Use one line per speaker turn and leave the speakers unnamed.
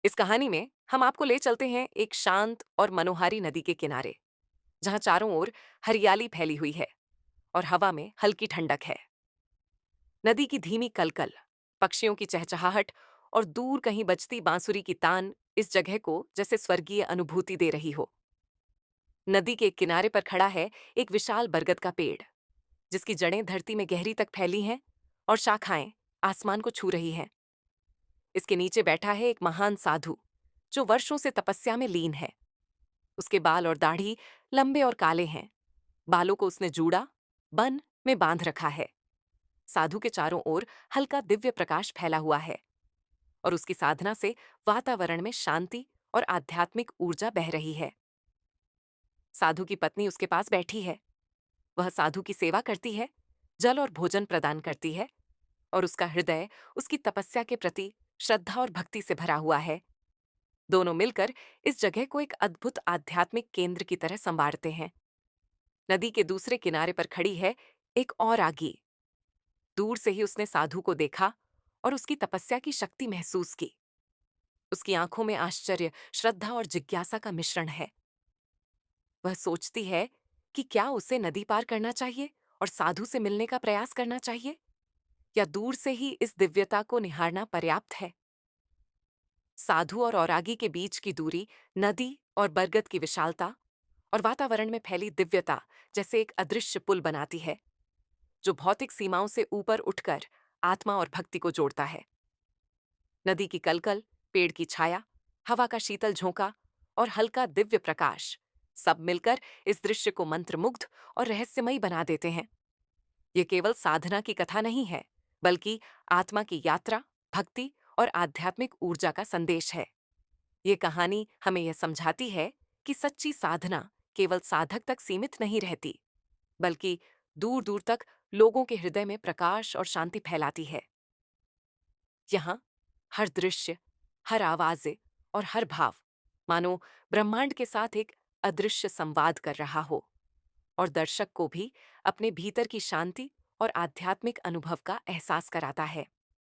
इस कहानी में हम आपको ले चलते हैं एक शांत और मनोहारी नदी के किनारे, जहां चारों ओर हरियाली फैली हुई है और हवा में हल्की ठंडक है। नदी की धीमी कलकल, पक्षियों की चहचहाहट और दूर कहीं बजती बांसुरी की तान इस जगह को जैसे स्वर्गीय अनुभूति दे रही हो। नदी के किनारे पर खड़ा है एक विशाल बरगद का पेड़, जिसकी जड़ें धरती में गहरी तक फैली हैं और शाखाएं आसमान को छू रही हैं। इसके नीचे बैठा है एक महान साधु, जो वर्षों से तपस्या में लीन है। उसके बाल और दाढ़ी लंबे और काले हैं। बालों को उसने जूड़ा बन में बांध रखा है। साधु के चारों ओर हल्का दिव्य प्रकाश फैला हुआ है और उसकी साधना से वातावरण में शांति और आध्यात्मिक ऊर्जा बह रही है। साधु की पत्नी उसके पास बैठी है। वह साधु की सेवा करती है, जल और भोजन प्रदान करती है और उसका हृदय उसकी तपस्या के प्रति श्रद्धा और भक्ति से भरा हुआ है। दोनों मिलकर इस जगह को एक अद्भुत आध्यात्मिक केंद्र की तरह संवारते हैं। नदी के दूसरे किनारे पर खड़ी है एक और आगी। दूर से ही उसने साधु को देखा और उसकी तपस्या की शक्ति महसूस की। उसकी आंखों में आश्चर्य, श्रद्धा और जिज्ञासा का मिश्रण है। वह सोचती है कि क्या उसे नदी पार करना चाहिए और साधु से मिलने का प्रयास करना चाहिए, या दूर से ही इस दिव्यता को निहारना पर्याप्त है। साधु और औरागी के बीच की दूरी, नदी और बरगद की विशालता और वातावरण में फैली दिव्यता जैसे एक अदृश्य पुल बनाती है, जो भौतिक सीमाओं से ऊपर उठकर आत्मा और भक्ति को जोड़ता है। नदी की कलकल, पेड़ की छाया, हवा का शीतल झोंका और हल्का दिव्य प्रकाश सब मिलकर इस दृश्य को मंत्रमुग्ध और रहस्यमयी बना देते हैं। ये केवल साधना की कथा नहीं है, बल्कि आत्मा की यात्रा, भक्ति और आध्यात्मिक ऊर्जा का संदेश है। ये कहानी हमें यह समझाती है कि सच्ची साधना केवल साधक तक सीमित नहीं रहती, बल्कि दूर दूर तक लोगों के हृदय में प्रकाश और शांति फैलाती है। यहाँ हर दृश्य, हर आवाज़ और हर भाव मानो ब्रह्मांड के साथ एक अदृश्य संवाद कर रहा हो, और दर्शक को भी अपने भीतर की शांति और आध्यात्मिक अनुभव का एहसास कराता है।